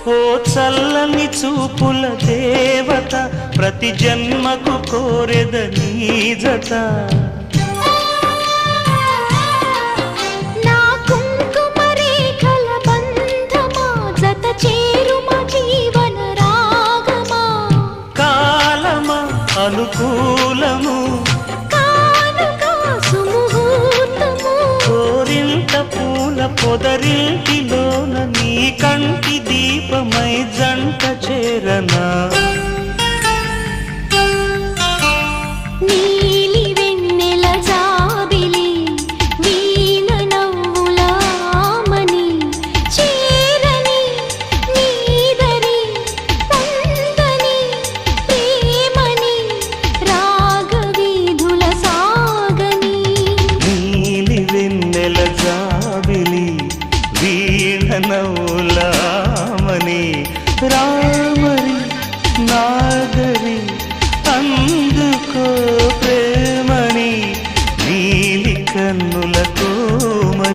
ఓ చల్లని చూపుల దేవత ప్రతి జన్మకు కోరెద నీ జత నా కుంకుమ రేఖల బంధమా జత చేరుమ జీవన రాగమా కాలమా అనుకూలము కానుక సుముహూర్తము కోరింత పూల పొదరింటిలోన నీ కంటి దీపమై జంట చేరనా నీలి వెన్నెల జాబిలి వీణ నవ్వుల ఆమని చేరని నీదరి పొందని ప్రేమని రాగవీధుల సాగని నీలి వెన్నెల జాబిలి వీణ నవ్వులామని రామరి నాగరి అందుకో